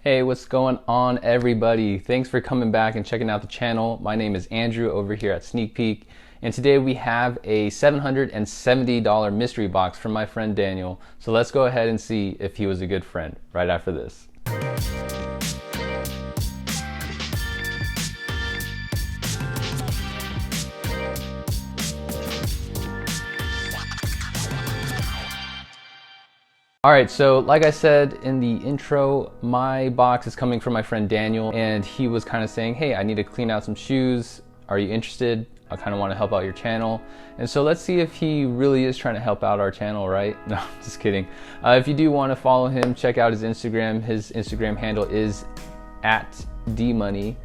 Hey, what's going on, everybody? Thanks for coming back and checking out the channel. My name is Andrew over here at Sneak Peek, and today we have a $770 mystery box from my friend Daniel. So let's go ahead and see if he was a good friend right after this. All right, so like I said in the intro, my box is coming from my friend Daniel, and he was kind of saying, hey, I need to clean out some shoes. Are you interested? I kind of want to help out your channel. And so let's see if he really is trying to help out our channel, right? No, just kidding. If you do want to follow him, check out his Instagram. His Instagram handle is @dmoney,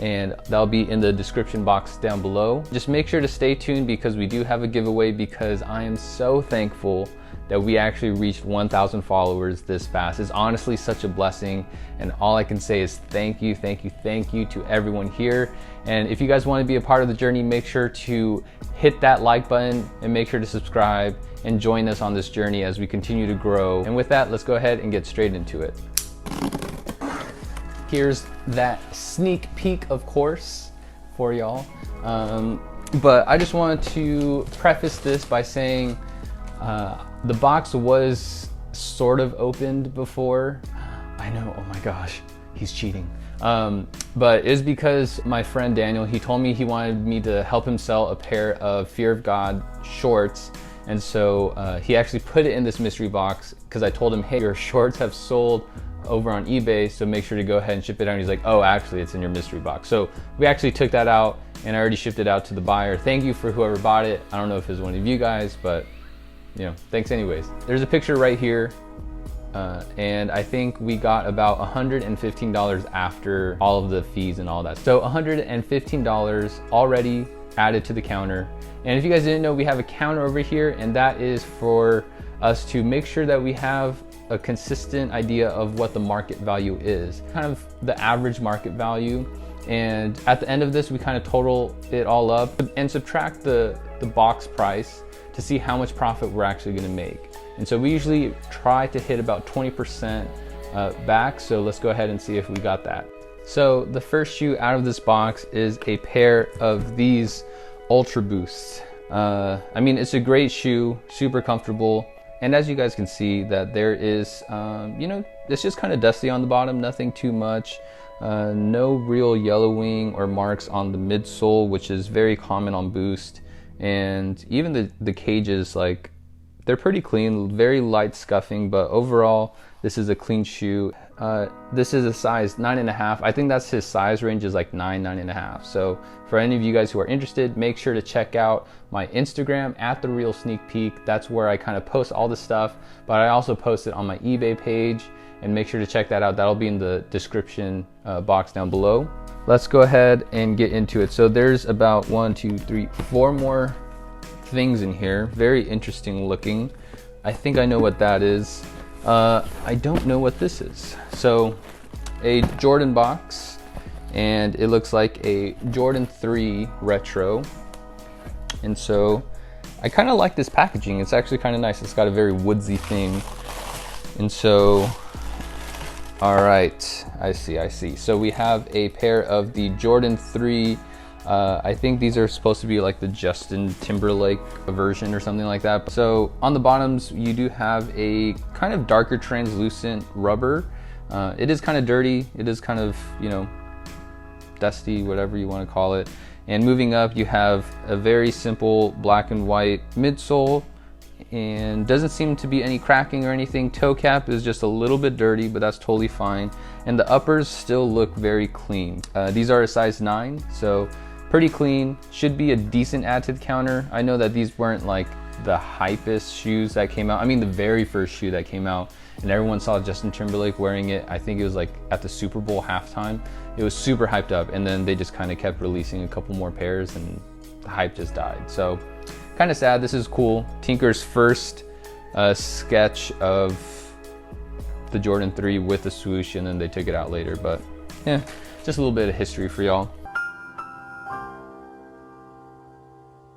and that'll be in the description box down below. Just make sure to stay tuned because we do have a giveaway, because I am so thankful that we actually reached 1,000 followers this fast. It's honestly such a blessing, and all I can say is thank you, thank you, thank you to everyone here. And if you guys want to be a part of the journey, make sure to hit that like button and make sure to subscribe and join us on this journey as we continue to grow. And with that, let's go ahead and get straight into it. Here's that sneak peek, of course, for y'all. But I just wanted to preface this by saying the box was sort of opened before. I know, oh my gosh, he's cheating. But it's because my friend Daniel, he told me he wanted me to help him sell a pair of Fear of God shorts. And so he actually put it in this mystery box because I told him, hey, your shorts have sold over on eBay, so make sure to go ahead and ship it out. And he's like, oh, actually it's in your mystery box. So we actually took that out and I already shipped it out to the buyer. Thank you for whoever bought it. I don't know if it was one of you guys, but you know, thanks anyways. There's a picture right here, and I think we got about $115 after all of the fees and all that. So $115 already added to the counter. And if you guys didn't know, we have a counter over here, and that is for us to make sure that we have a consistent idea of what the market value is, kind of the average market value. And at the end of this, we kind of total it all up and subtract the box price to see how much profit we're actually gonna make. And so we usually try to hit about 20% back. So let's go ahead and see if we got that. So the first shoe out of this box is a pair of these Ultra Boosts. I mean, it's a great shoe, super comfortable. And as you guys can see that there is, you know, it's just kind of dusty on the bottom, nothing too much. No real yellowing or marks on the midsole, which is very common on Boost. And even the cages, like, they're pretty clean, very light scuffing, but overall this is a clean shoe. This is a size 9.5. I think that's his size range is like 9.5. So for any of you guys who are interested, make sure to check out my Instagram @TheRealSneakPeek. That's where I kind of post all the stuff, but I also post it on my eBay page, and make sure to check that out. That'll be in the description box down below. Let's go ahead and get into it. So there's about 1, 2, 3, 4 more things in here. Very interesting looking. I think I know what that is. I don't know what this is. So a Jordan box, and it looks like a Jordan 3 retro. And so I kind of like this packaging. It's actually kind of nice. It's got a very woodsy theme. And so, all right, I see. So we have a pair of the Jordan 3. I think these are supposed to be like the Justin Timberlake version or something like that. So on the bottoms, you do have a kind of darker translucent rubber. It is kind of dirty. It is kind of, you know, dusty, whatever you want to call it. And moving up, you have a very simple black and white midsole, and doesn't seem to be any cracking or anything. Toe cap is just a little bit dirty, but that's totally fine. And the uppers still look very clean. These are a size 9, so pretty clean. Should be a decent add to the counter. I know that these weren't like the hypest shoes that came out. I mean, the very first shoe that came out, and everyone saw Justin Timberlake wearing it. I think it was like at the Super Bowl halftime. It was super hyped up, and then they just kind of kept releasing a couple more pairs, and the hype just died. So kind of sad. This is cool. Tinker's first sketch of the Jordan 3 with the swoosh, and then they took it out later. But yeah, just a little bit of history for y'all.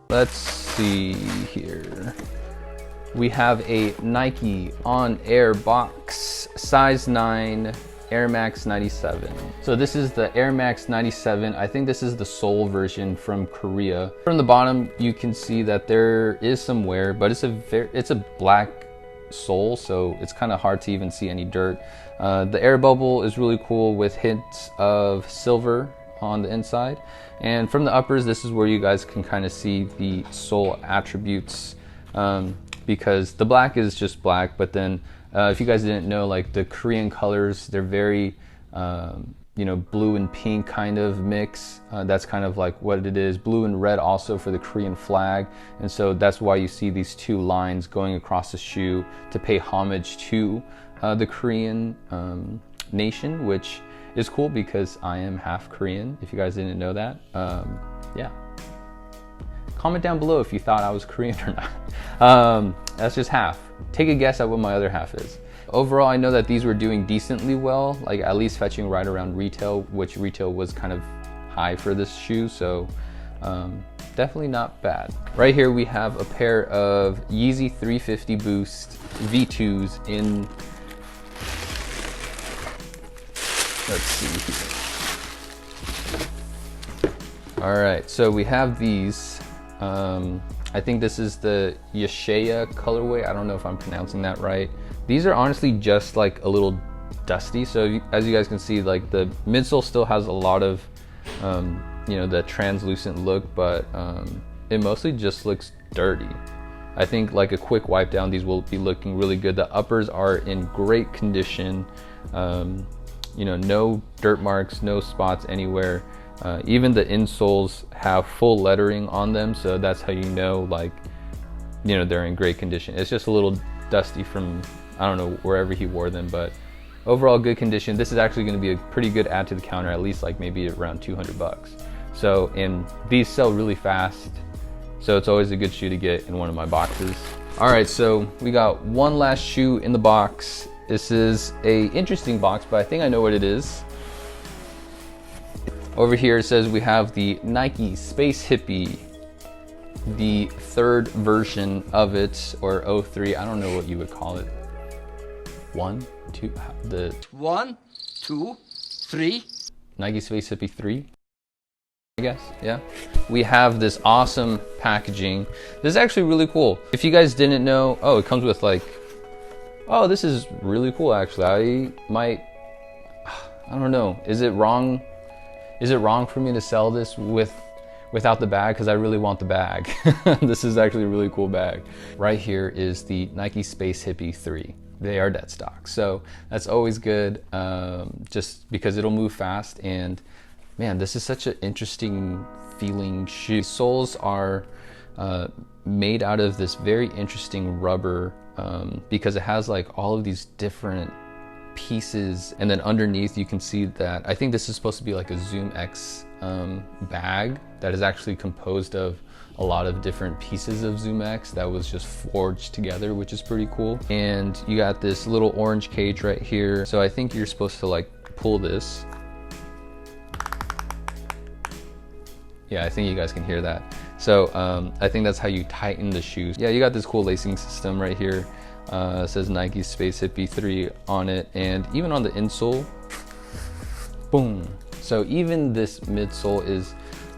Let's see here. We have a Nike On Air box, size 9, Air Max 97. So this is the Air Max 97. I think this is the sole version from Korea. From the bottom, you can see that there is some wear, but it's a black sole, so it's kind of hard to even see any dirt. The air bubble is really cool with hints of silver on the inside. And from the uppers, this is where you guys can kind of see the sole attributes, because the black is just black, but then if you guys didn't know, like the Korean colors, they're very, you know, blue and pink kind of mix. That's kind of like what it is. Blue and red also for the Korean flag. And so that's why you see these two lines going across the shoe to pay homage to the Korean nation, which is cool because I am half Korean, if you guys didn't know that. Yeah. Comment down below if you thought I was Korean or not. That's just half. Take a guess at what my other half is. Overall, I know that these were doing decently well, like at least fetching right around retail, which retail was kind of high for this shoe, so definitely not bad. Right here we have a pair of Yeezy 350 Boost V2s in, let's see here. All right, so we have these. I think this is the Yeshaya colorway. I don't know if I'm pronouncing that right. These are honestly just like a little dusty. So as you guys can see, like the midsole still has a lot of, you know, the translucent look, but it mostly just looks dirty. I think like a quick wipe down, these will be looking really good. The uppers are in great condition. You know, no dirt marks, no spots anywhere. Even the insoles have full lettering on them, so that's how you know, like, you know, they're in great condition. It's just a little dusty from, I don't know, wherever he wore them, but overall good condition. This is actually going to be a pretty good add to the counter, at least like maybe around 200 bucks. So, and these sell really fast, so it's always a good shoe to get in one of my boxes. All right, so we got one last shoe in the box. This is a interesting box, but I think I know what it is. Over here it says we have the Nike Space Hippie, the third version of it, or 03, I don't know what you would call it. 1, 2, the 1, 2, 3. Nike Space Hippie 3, I guess, yeah. We have this awesome packaging. This is actually really cool. If you guys didn't know, oh, it comes with like, oh, this is really cool actually. I don't know, is it wrong? Is it wrong for me to sell this without the bag? Because I really want the bag. This is actually a really cool bag. Right here is the Nike Space Hippie 3. They are dead stock, so that's always good, just because it'll move fast. And man, this is such an interesting feeling shoe. Soles are made out of this very interesting rubber, because it has like all of these different pieces, and then underneath you can see that I think this is supposed to be like a Zoom X bag that is actually composed of a lot of different pieces of Zoom X that was just forged together, which is pretty cool. And you got this little orange cage right here, so I think you're supposed to like pull this. Yeah, I think you guys can hear that. So I think that's how you tighten the shoes. Yeah, you got this cool lacing system right here. It says Nike Space Hippie 3 on it, and even on the insole, boom. So even this midsole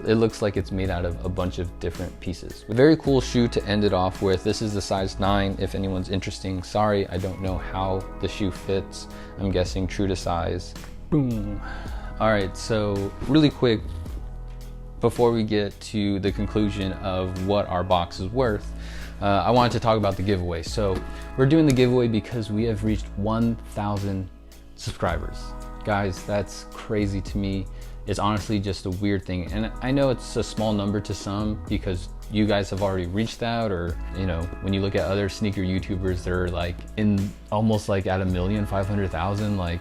it looks like it's made out of a bunch of different pieces. A very cool shoe to end it off with. This is the size 9 if anyone's interested. Sorry, I don't know how the shoe fits. I'm guessing true to size. Boom. All right, so really quick, before we get to the conclusion of what our box is worth, I wanted to talk about the giveaway. So we're doing the giveaway because we have reached 1,000 subscribers. Guys, that's crazy to me. It's honestly just a weird thing. And I know it's a small number to some because you guys have already reached that, or, you know, when you look at other sneaker YouTubers, they're like in almost like at 1,500,000, like,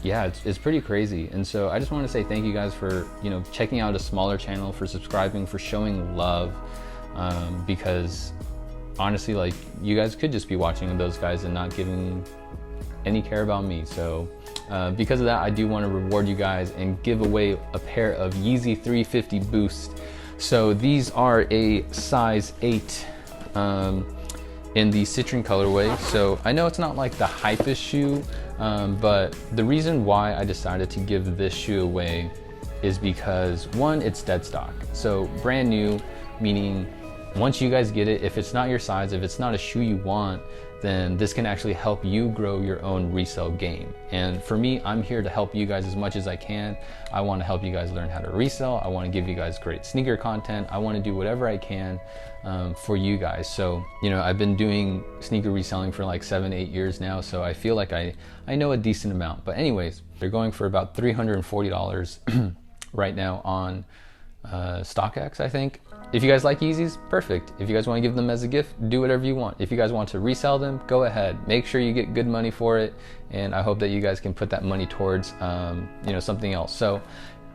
yeah, it's pretty crazy. And so I just want to say thank you guys for, you know, checking out a smaller channel, for subscribing, for showing love. Because honestly, like, you guys could just be watching those guys and not giving any care about me. So because of that, I do want to reward you guys and give away a pair of Yeezy 350 Boost. So these are a size 8 in the Citrine colorway. So I know it's not like the hypest shoe, But the reason why I decided to give this shoe away is because, one, it's dead stock. So brand new, meaning once you guys get it, if it's not your size, if it's not a shoe you want, then this can actually help you grow your own resale game. And for me, I'm here to help you guys as much as I can. I want to help you guys learn how to resell. I want to give you guys great sneaker content. I want to do whatever I can for you guys. So, you know, I've been doing sneaker reselling for like 7-8 years now, so I feel like I know a decent amount. But anyways, they're going for about $340 right now on StockX, I think. If you guys like Yeezys, perfect. If you guys want to give them as a gift, do whatever you want. If you guys want to resell them, go ahead. Make sure you get good money for it, and I hope that you guys can put that money towards you know, something else. So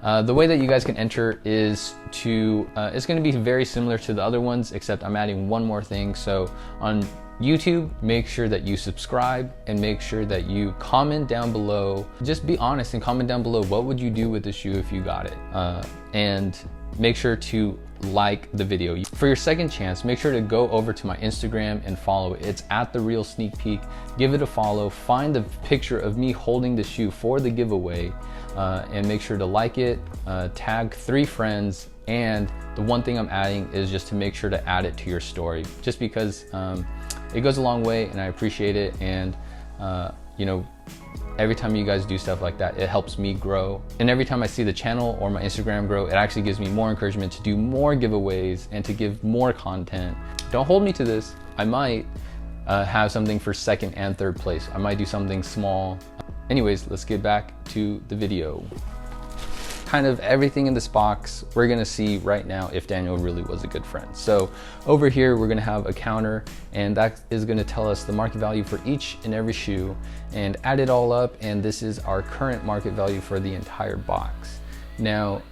the way that you guys can enter is to it's going to be very similar to the other ones, except I'm adding one more thing. So on YouTube, make sure that you subscribe and make sure that you comment down below. Just be honest and comment down below, what would you do with the shoe if you got it? And make sure to like the video. For your second chance, make sure to go over to my Instagram and follow it. It's at The Real Sneak Peek. Give it a follow. Find the picture of me holding the shoe for the giveaway, and make sure to like it, tag 3 friends, and the one thing I'm adding is just to make sure to add it to your story, just because it goes a long way and I appreciate it. And you know, every time you guys do stuff like that, it helps me grow. And every time I see the channel or my Instagram grow, it actually gives me more encouragement to do more giveaways and to give more content. Don't hold me to this. I might have something for 2nd and 3rd place. I might do something small. Anyways, let's get back to the video. Kind of everything in this box, we're gonna see right now if Daniel really was a good friend. So over here, we're gonna have a counter, and that is gonna tell us the market value for each and every shoe, and add it all up, and this is our current market value for the entire box. Now,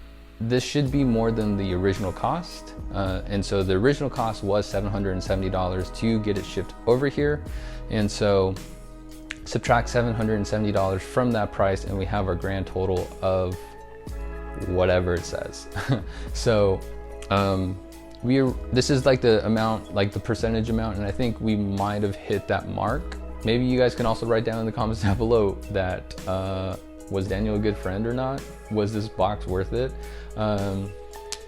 this should be more than the original cost. And so the original cost was $770 to get it shipped over here. And so subtract $770 from that price, and we have our grand total of whatever it says. So this is like the amount, like the percentage amount, and I think we might have hit that mark. Maybe you guys can also write down in the comments down below that was Daniel a good friend or not? Was this box worth it?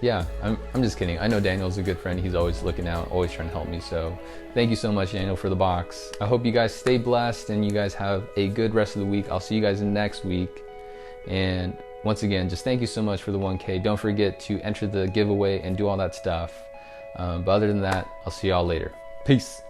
Yeah, I'm just kidding. I know Daniel's a good friend. He's always looking out, always trying to help me. So thank you so much, Daniel, for the box. I hope you guys stay blessed and you guys have a good rest of the week. I'll see you guys next week. And once again, just thank you so much for the 1K. Don't forget to enter the giveaway and do all that stuff. But other than that, I'll see y'all later. Peace.